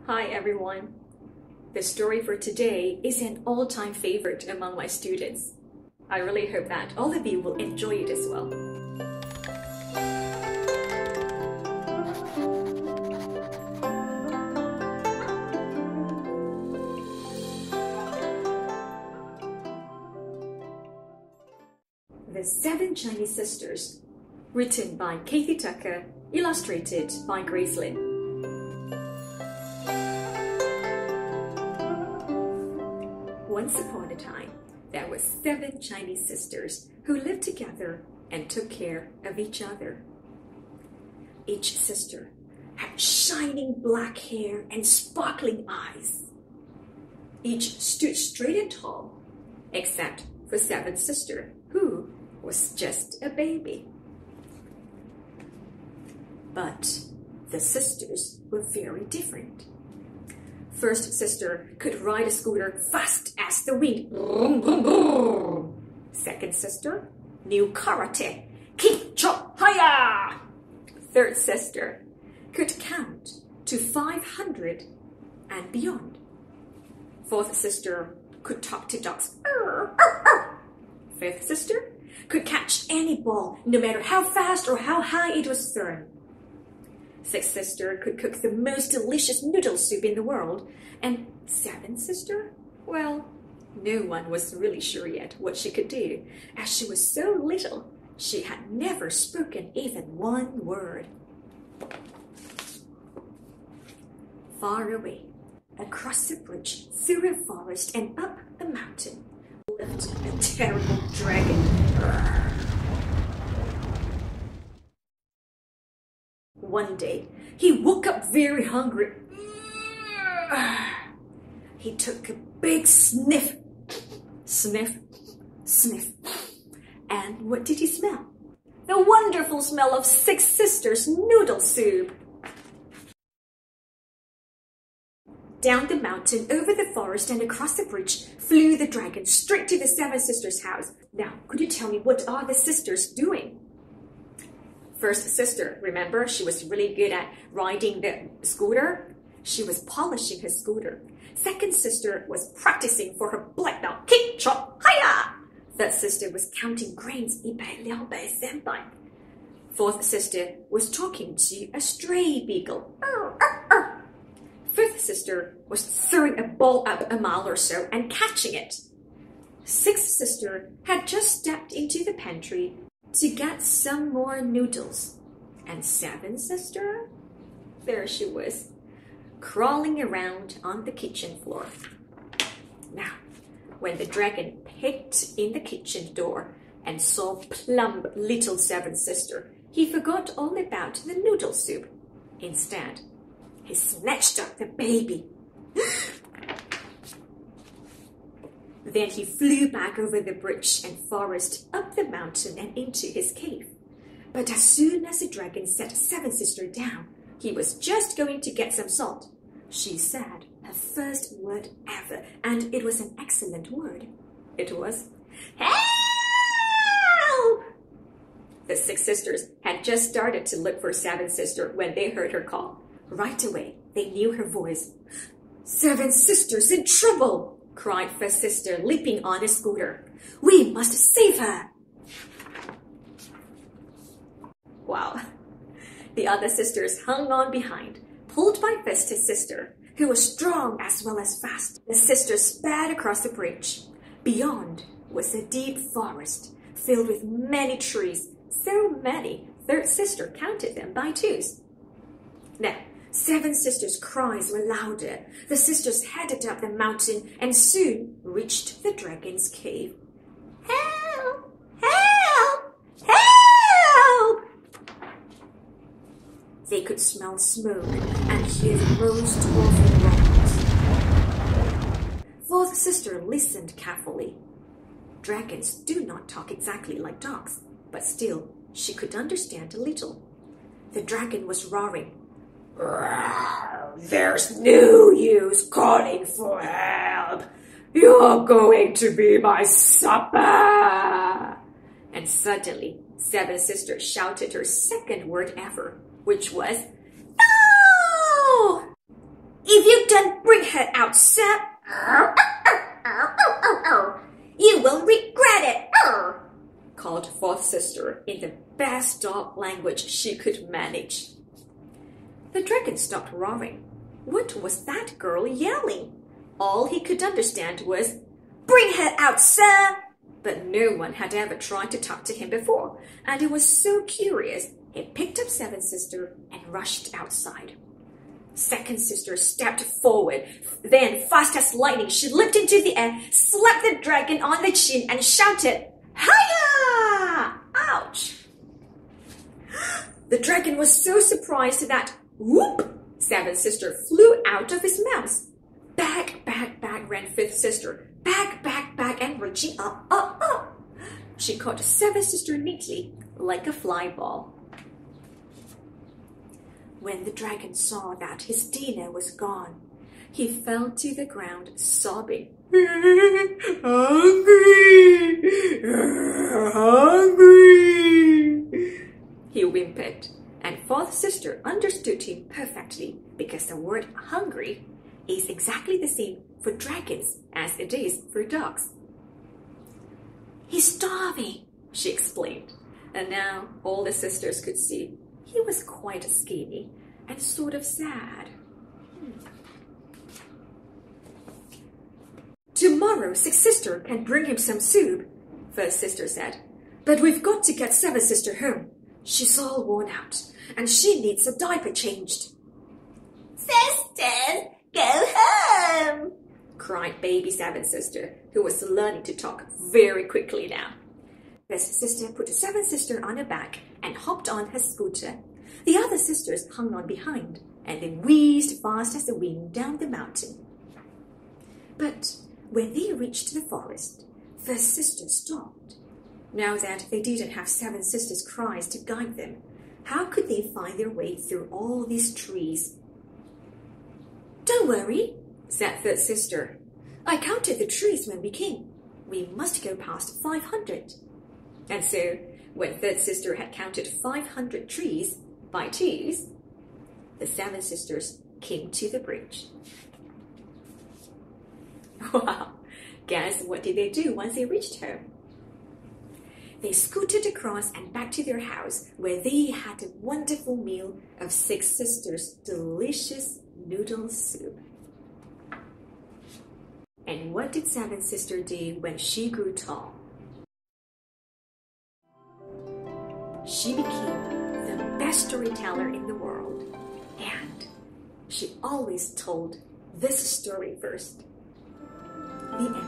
Hi everyone. The story for today is an all-time favorite among my students. I really hope that all of you will enjoy it as well. The Seven Chinese Sisters, written by Kathy Tucker, illustrated by Grace Lin. Once upon a time, there were 7 Chinese sisters who lived together and took care of each other. Each sister had shining black hair and sparkling eyes. Each stood straight and tall, except for 7th sister, who was just a baby. But the sisters were very different. First sister could ride a scooter fast as the wind. Second sister knew karate. Kick, chop, hiya! Third sister could count to 500 and beyond. Fourth sister could talk to dogs. Fifth sister could catch any ball, no matter how fast or how high it was thrown. Sixth sister could cook the most delicious noodle soup in the world. And 7th sister? Well, no one was really sure yet what she could do, as she was so little, she had never spoken even one word. Far away, across a bridge, through a forest and up a mountain, lived a terrible dragon. One day, he woke up very hungry. He took a big sniff, sniff, sniff. And what did he smell? The wonderful smell of 6 sisters' noodle soup. Down the mountain, over the forest, and across the bridge flew the dragon straight to the 7 sisters' house. Now, could you tell me what are the sisters doing? First sister, remember, she was really good at riding the scooter. She was polishing her scooter. Second sister was practicing for her black belt. Kick, chop, hiya! Third sister was counting grains. 100, 200, 300. Fourth sister was talking to a stray beagle. Fifth sister was throwing a ball up a mile or so and catching it. Sixth sister had just stepped into the pantry to get some more noodles. And 7th sister? There she was, crawling around on the kitchen floor. Now, when the dragon peeked in the kitchen door and saw plump little 7th sister, he forgot all about the noodle soup. Instead, he snatched up the baby. Then he flew back over the bridge and forest, up the mountain and into his cave. But as soon as the dragon set 7th sister down, he was just going to get some salt. She said her first word ever, and it was an excellent word. It was, "Help!" The 6 sisters had just started to look for 7th sister when they heard her call. Right away, they knew her voice. 7 sisters in trouble! Cried first sister, leaping on a scooter. We must save her! Wow. The other sisters hung on behind, pulled by first sister, who was strong as well as fast. The sisters sped across the bridge. Beyond was a deep forest, filled with many trees, so many, third sister counted them by twos. Now, 7 sisters' cries were louder. The sisters headed up the mountain and soon reached the dragon's cave. Help! Help! Help! They could smell smoke and hear the most awful roars. Fourth sister listened carefully. Dragons do not talk exactly like dogs, but still, she could understand a little. The dragon was roaring. There's no use calling for help. You're going to be my supper. And suddenly, 7th sister shouted her second word ever, which was, "No! If you her out, sir. You will regret it, called fourth sister in the best dog language she could manage. The dragon stopped roaring. What was that girl yelling? All he could understand was, "Bring her out, sir!" But no one had ever tried to talk to him before, and he was so curious, he picked up seventh sister and rushed outside. Second sister stepped forward. Then, fast as lightning, she leaped into the air, slapped the dragon on the chin, and shouted, "Hiya!" Ouch! The dragon was so surprised that, whoop! Seventh sister flew out of his mouth. Back, back, back ran fifth sister. Back, back, back, and reaching up, up, up. She caught seventh sister neatly, like a fly ball. When the dragon saw that his dinner was gone, he fell to the ground, sobbing. "Hungry! Hungry!" He whimpered, and fourth sister understood him perfectly because the word hungry is exactly the same for dragons as it is for dogs. "He's starving," she explained, and now all the sisters could see he was quite skinny and sort of sad. "Tomorrow, sixth sister can bring him some soup," first sister said. "But we've got to get seventh sister home. She's all worn out, and she needs a diaper changed." "Sisters, go home!" cried baby seventh sister, who was learning to talk very quickly now. First sister put seventh sister on her back and hopped on her scooter. The other sisters hung on behind, and they whizzed fast as the wind down the mountain. But when they reached the forest, first sister stopped. Now that they didn't have seven sisters' cries to guide them, how could they find their way through all these trees? "Don't worry," said third sister. "I counted the trees when we came. We must go past 500. And so, when third sister had counted 500 trees by twos, the seven sisters came to the bridge. Wow! Guess what did they do once they reached home? They scooted across and back to their house, where they had a wonderful meal of six sisters' delicious noodle soup. And what did seventh sister do when she grew tall? She became the best storyteller in the world, and she always told this story first. The end.